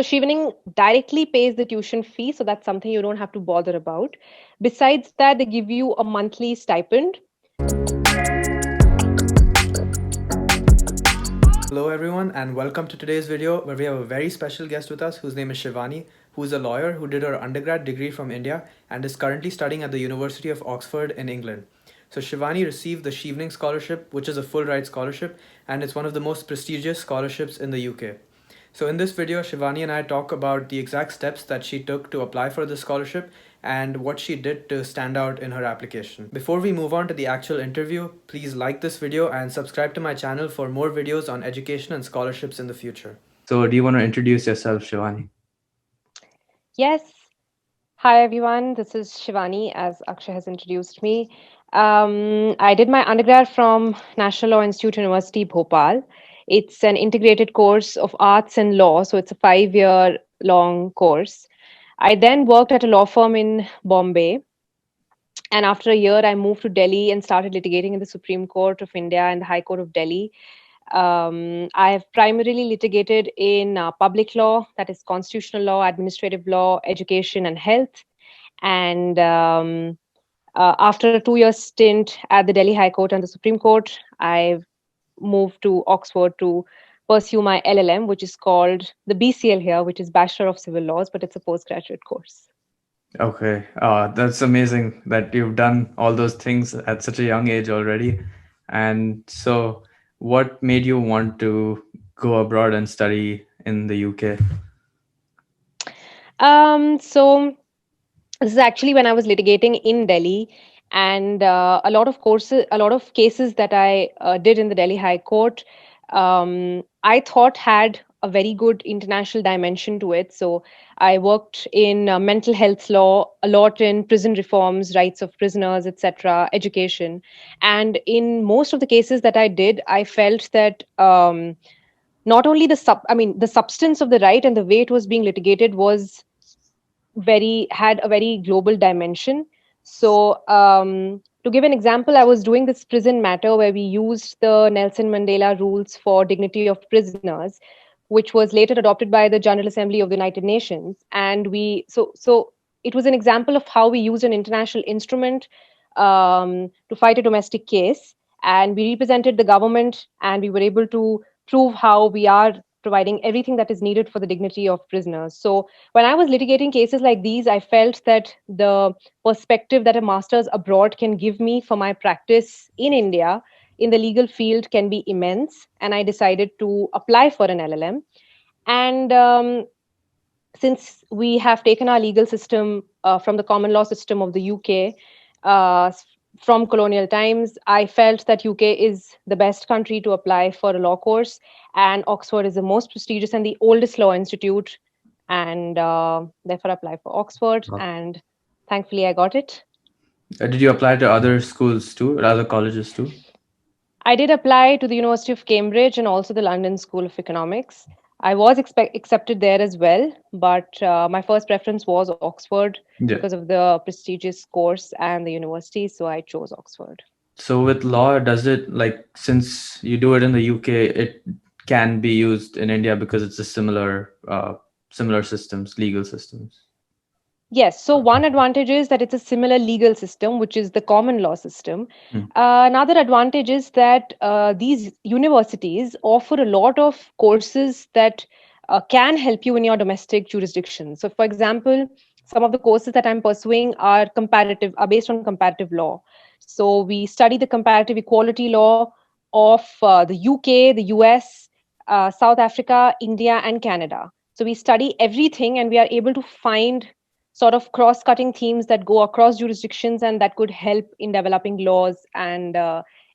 So Shivaning directly pays the tuition fee, so that's something you don't have to bother about. Besides that, they give you a monthly stipend. Hello, everyone, and welcome to today's video where we have a very special guest with us whose name is Shivani, who is a lawyer who did her undergrad degree from India and is currently studying at the University of Oxford in England. So, Shivani received the Chevening Scholarship, which is a full ride scholarship, and it's one of the most prestigious scholarships in the UK. So, in this video, Shivani and I talk about the exact steps that she took to apply for this scholarship and what she did to stand out in her application. Before we move on to the actual interview, please like this video and subscribe to my channel for more videos on education and scholarships in the future. So, do you want to introduce yourself, Shivani? Yes. Hi, everyone. This is Shivani, as Akshay has introduced me. I did my undergrad from National Law Institute University, Bhopal. It's an integrated course of arts and law, so it's a 5 year long course. I then worked at a law firm in Bombay. And after a year, I moved to Delhi and started litigating in the Supreme Court of India and the High Court of Delhi. I have primarily litigated in public law, that is constitutional law, administrative law, education, and health. And after a 2 year stint at the Delhi High Court and the Supreme Court, I moved to Oxford to pursue my LLM, which is called the BCL here, which is Bachelor of Civil Laws, but it's a postgraduate course. Okay, that's amazing that you've done all those things at such a young age already. And so, what made you want to go abroad and study in the UK? So this is actually when I was litigating in Delhi, and a lot of cases that I did in the Delhi High Court, I thought had a very good international dimension to it. So I worked in mental health law, a lot in prison reforms, rights of prisoners, etc., education, and in most of the cases that I did, I felt that. Not only the substance of the right and the way it was being litigated was had a very global dimension. So, to give an example, I was doing this prison matter where we used the Nelson Mandela rules for dignity of prisoners, which was later adopted by the General Assembly of the United Nations. And so it was an example of how we use an international instrument to fight a domestic case. And we represented the government, and we were able to prove how we are providing everything that is needed for the dignity of prisoners. So when I was litigating cases like these, I felt that the perspective that a master's abroad can give me for my practice in India in the legal field can be immense. And I decided to apply for an LLM. And since we have taken our legal system from the common law system of the UK, from colonial times, I felt that UK is the best country to apply for a law course, and Oxford is the most prestigious and the oldest law institute, and therefore apply for Oxford. Wow. And thankfully, I got it. Did you apply to other schools too, or other colleges too? I did apply to the University of Cambridge and also the London School of Economics. I was accepted there as well, but my first preference was Oxford Yeah. because of the prestigious course and the university, so I chose Oxford. So with law, does it like since you do it in the UK, it can be used in India because it's a similar systems, legal systems. Yes, so one advantage is that it's a similar legal system, which is the common law system. Hmm. Another advantage is that these universities offer a lot of courses that can help you in your domestic jurisdiction. So, for example, some of the courses that I'm pursuing are based on comparative law. So we study the comparative equality law of the UK, the US, South Africa, India, and Canada. So we study everything, and we are able to find sort of cross-cutting themes that go across jurisdictions and that could help in developing laws and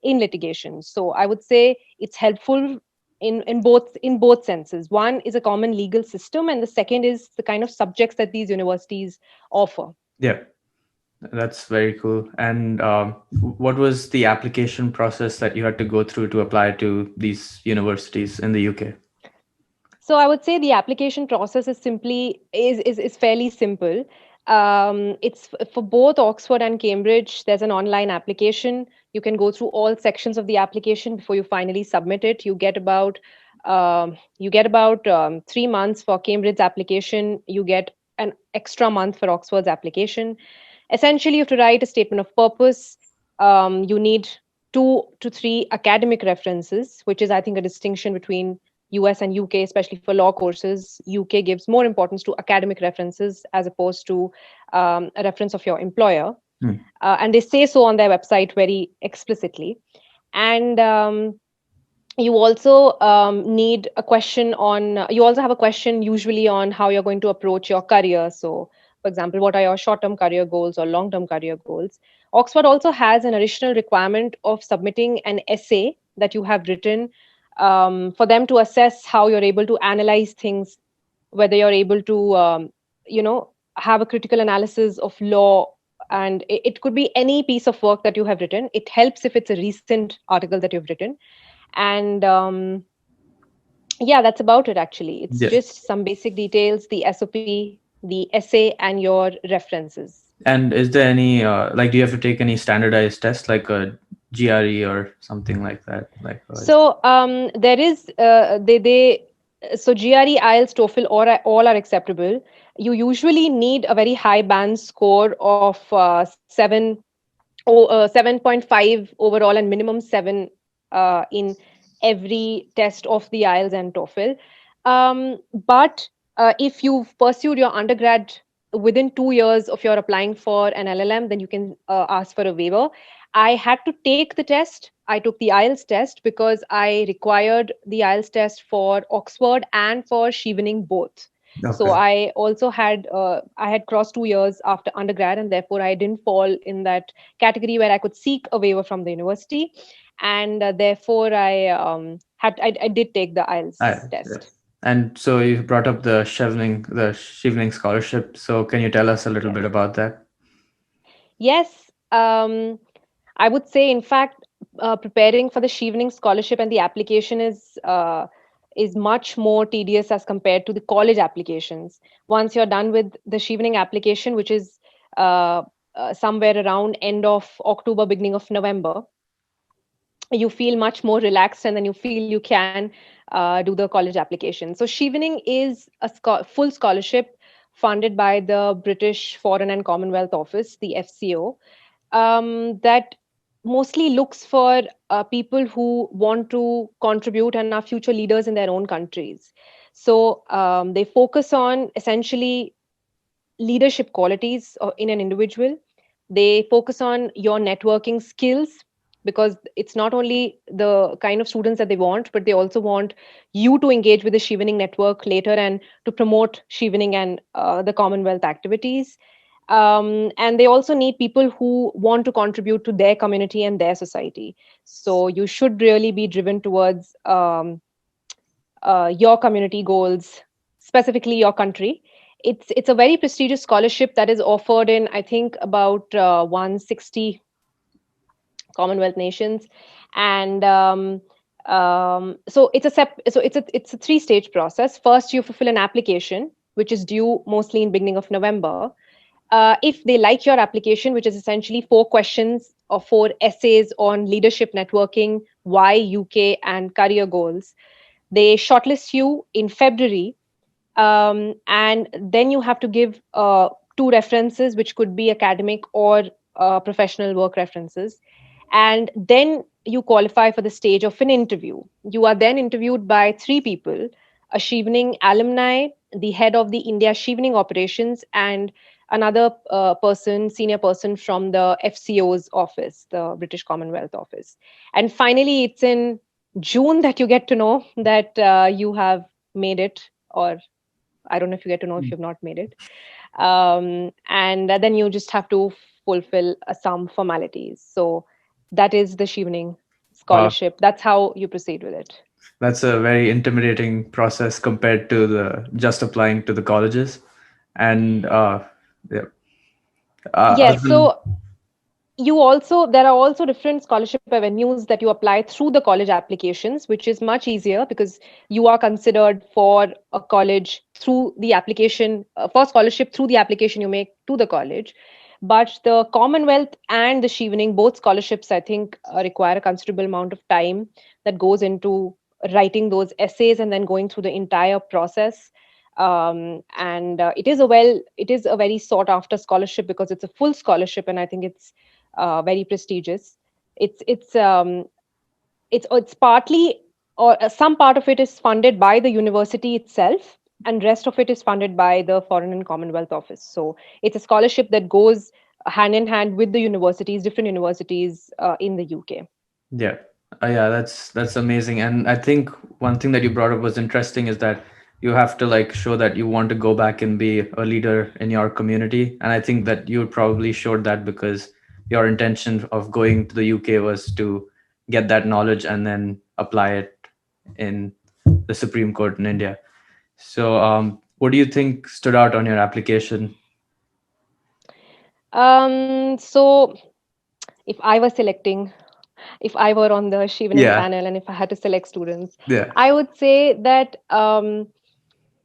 in litigation. So I would say it's helpful in both senses. One is a common legal system, and the second is the kind of subjects that these universities offer. Yeah, that's very cool. And what was the application process that you had to go through to apply to these universities in the UK? So I would say the application process is fairly simple. For both Oxford and Cambridge. There's an online application. You can go through all sections of the application before you finally submit it. You get about You get about 3 months for Cambridge's application. You get an extra month for Oxford's application. Essentially, you have to write a statement of purpose. You need 2 to 3 academic references, which is, I think, a distinction between US and UK, especially for law courses. UK gives more importance to academic references as opposed to a reference of your employer. And they say so on their website very explicitly. And you also need a question on, you also have a question usually on how you're going to approach your career. So, for example, what are your short term career goals or long term career goals? Oxford also has an additional requirement of submitting an essay that you have written for them to assess how you're able to analyze things, whether you're able to, have a critical analysis of law. And it could be any piece of work that you have written. It helps if it's a recent article that you've written. And yeah, that's about it actually. It's Yeah. just some basic details, the SOP, the essay, and your references. And is there any like, do you have to take any standardized test like a GRE or something like that? Like, So there is so GRE, IELTS, TOEFL, all are acceptable. You usually need a very high band score of 7.5 overall and minimum 7 in every test of the IELTS and TOEFL. But if you've pursued your undergrad within 2 years of your applying for an LLM, then you can ask for a waiver. I had to take the test. I took the IELTS test because I required the IELTS test for Oxford and for Chevening both. So I also had I had crossed 2 years after undergrad, and therefore I didn't fall in that category where I could seek a waiver from the university, and therefore I did take the IELTS test. And so you brought up the Chevening scholarship. So can you tell us a little bit about that? Yes, I would say, in fact, preparing for the Chevening scholarship and the application is much more tedious as compared to the college applications. Once you're done with the Chevening application, which is somewhere around end of October, beginning of November, you feel much more relaxed, and then you feel you can do the college application. So Chevening is a full scholarship funded by the British Foreign and Commonwealth Office, the FCO, that mostly looks for people who want to contribute and are future leaders in their own countries. So they focus on essentially leadership qualities in an individual. They focus on your networking skills, because it's not only the kind of students that they want, but they also want you to engage with the Chevening network later and to promote Chevening and the Commonwealth activities. And they also need people who want to contribute to their community and their society. So you should really be driven towards your community goals, specifically your country. It's a very prestigious scholarship that is offered in, I think, about 160 Commonwealth nations, and so it's a 3-stage process. First, you fulfill an application, which is due mostly in beginning of November. If they like your application, which is essentially 4 questions or 4 essays on leadership, networking, why UK, and career goals, they shortlist you in February, and then you have to give 2 references, which could be academic or professional work references. And then you qualify for the stage of an interview. You are then interviewed by 3 people: a Chevening alumni, the head of the India Chevening operations, and another senior person from the FCO's office, the British Commonwealth Office. And finally, it's in June that you get to know that you have made it, or I don't know if you get to know if you've not made it. And then you just have to fulfill some formalities. So that is the Chevening scholarship. That's how you proceed with it. That's a very intimidating process compared to the just applying to the colleges. And yes, so there are also different scholarship avenues that you apply through the college applications, which is much easier because you are considered for a college through the application, for scholarship through the application you make to the college. But the Commonwealth and the Chevening, both scholarships, I think, require a considerable amount of time that goes into writing those essays and then going through the entire process. And it is a very sought after scholarship because it's a full scholarship, and I think it's very prestigious. It's it's um, it's it's partly, or some part of it is funded by the university itself, and rest of it is funded by the Foreign and Commonwealth Office. So it's a scholarship that goes hand in hand with the universities, different universities in the UK. Yeah. Yeah, that's amazing. And I think one thing that you brought up was interesting is that you have to like show that you want to go back and be a leader in your community. And I think that you probably showed that because your intention of going to the UK was to get that knowledge and then apply it in the Supreme Court in India. So, what do you think stood out on your application? So if I was selecting, if I were on the Shivaning Yeah, panel and if I had to select students, yeah, I would say that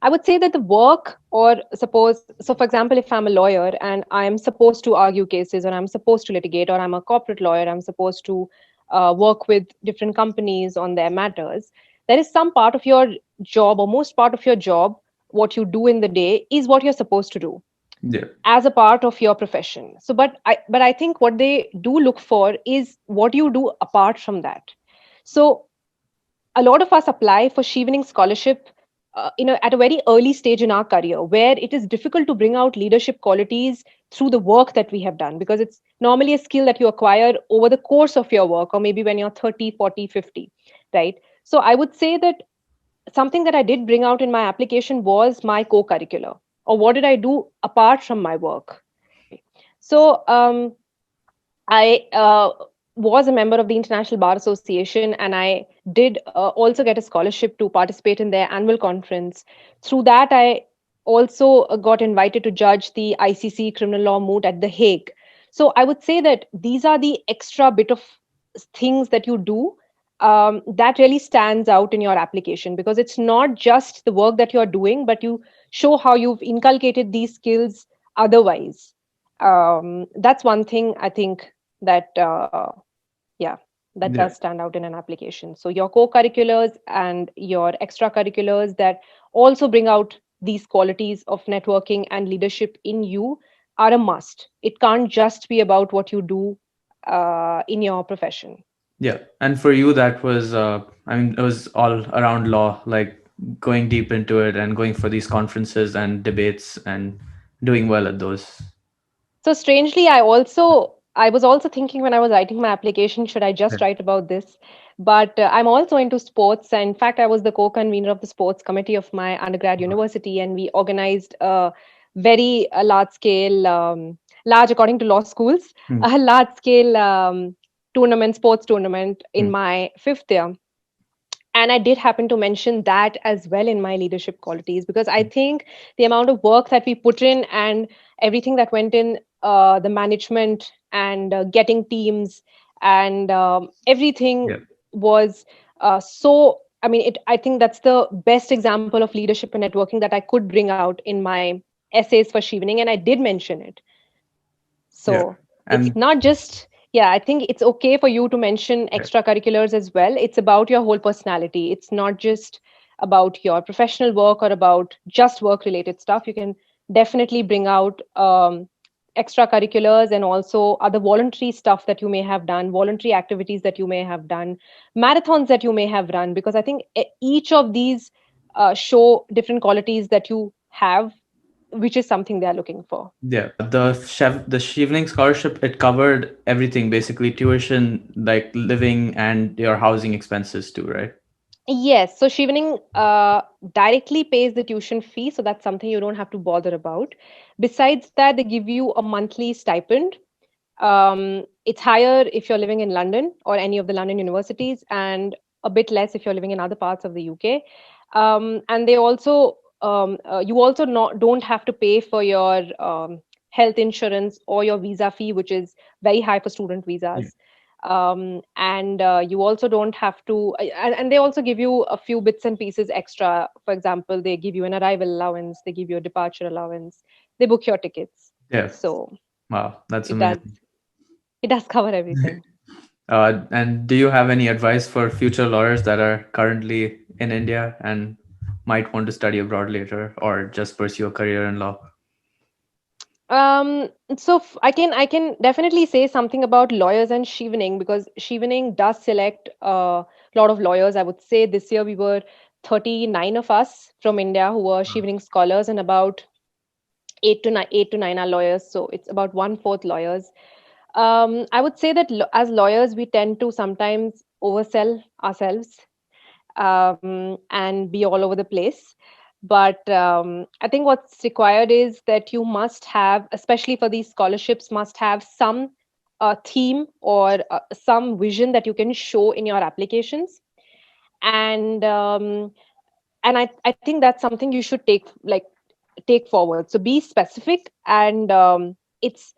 I would say that the work, or suppose, so for example, if I'm a lawyer and I'm supposed to argue cases, or I'm supposed to litigate, or I'm a corporate lawyer, I'm supposed to work with different companies on their matters, there is some part of your job, or most part of your job, what you do in the day is what you're supposed to do yeah, as a part of your profession. So but I think what they do look for is what you do apart from that. So a lot of us apply for Shivaning scholarship at a very early stage in our career, where it is difficult to bring out leadership qualities through the work that we have done, because it's normally a skill that you acquire over the course of your work, or maybe when you're 30, 40, 50, right? So I would say that something that I did bring out in my application was my co-curricular, or what did I do apart from my work. So I was a member of the International Bar Association, and I did also get a scholarship to participate in their annual conference. Through that, I also got invited to judge the ICC criminal law moot at The Hague. So I would say that these are the extra bit of things that you do that really stands out in your application, because it's not just the work that you're doing, but you show how you've inculcated these skills otherwise. That's one thing I think that yeah, that does yeah. stand out in an application. So your co-curriculars and your extracurriculars that also bring out these qualities of networking and leadership in you are a must. It can't just be about what you do in your profession. Yeah, and for you, that was, I mean, it was all around law, like going deep into it and going for these conferences and debates and doing well at those. So strangely, I was also thinking when I was writing my application, should I Yeah. just write about this? But I'm also into sports. And in fact, I was the co-convener of the sports committee of my undergrad university, and we organized a very large scale, large according to law schools, Hmm. a large scale tournament, sports tournament in Hmm. my fifth year. And I did happen to mention that as well in my leadership qualities, because I think the amount of work that we put in and everything that went in, the management and getting teams and everything Yeah. was so, I mean, I think that's the best example of leadership and networking that I could bring out in my essays for Shivaning, and I did mention it. Yeah. So it's And not just, yeah, I think it's okay for you to mention yeah. extracurriculars as well. It's about your whole personality. It's not just about your professional work or about just work related stuff. You can definitely bring out extracurriculars and also other voluntary stuff that you may have done, voluntary activities that you may have done, marathons that you may have run, because I think each of these show different qualities that you have, which is something they're looking for. The Shivling scholarship, it covered everything basically, tuition, like living and your housing expenses too, right? Yes, so Shivaning directly pays the tuition fee, so that's something you don't have to bother about. Besides that, they give you a monthly stipend. It's higher if you're living in London or any of the London universities, and a bit less if you're living in other parts of the UK. And they also, you also don't have to pay for your health insurance or your visa fee, which is very high for student Yeah. visas. And you also don't have to, and they also give you a few bits and pieces extra. For example, they give you an arrival allowance, they give you a departure allowance, they book your tickets. Yeah. So Wow, that's it does amazing. it does cover everything. And do you have any advice for future lawyers that are currently in India and might want to study abroad later or just pursue a career in law? Um, I can definitely say something about lawyers and Chevening, because Chevening does select a lot of lawyers. I would say this year we were 39 of us from India who were Chevening scholars, and about 8 to 9 are lawyers. So it's about one fourth lawyers. I would say that as lawyers, we tend to sometimes oversell ourselves, and be all over the place. But I think what's required is that you must have, especially for these scholarships, must have some theme or some vision that you can show in your applications. And um, and I think that's something you should take forward. So be specific, and it's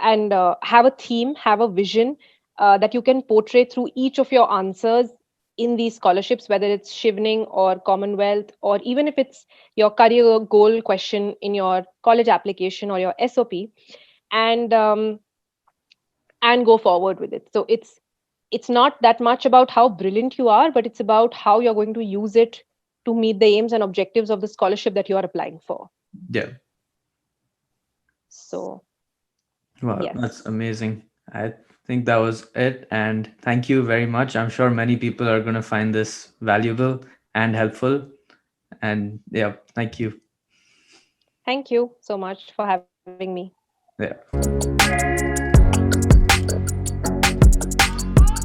and have a theme, have a vision that you can portray through each of your answers in these scholarships, whether it's Shivning or Commonwealth, or even if it's your career goal question in your college application or your SOP, and go forward with it. So it's not that much about how brilliant you are, but it's about how you're going to use it to meet the aims and objectives of the scholarship that you are applying for. Yeah. So Wow, yes. that's amazing. I think that was it. And thank you very much. I'm sure many people are going to find this valuable and helpful. And yeah, thank you. Thank you so much for having me. Yeah.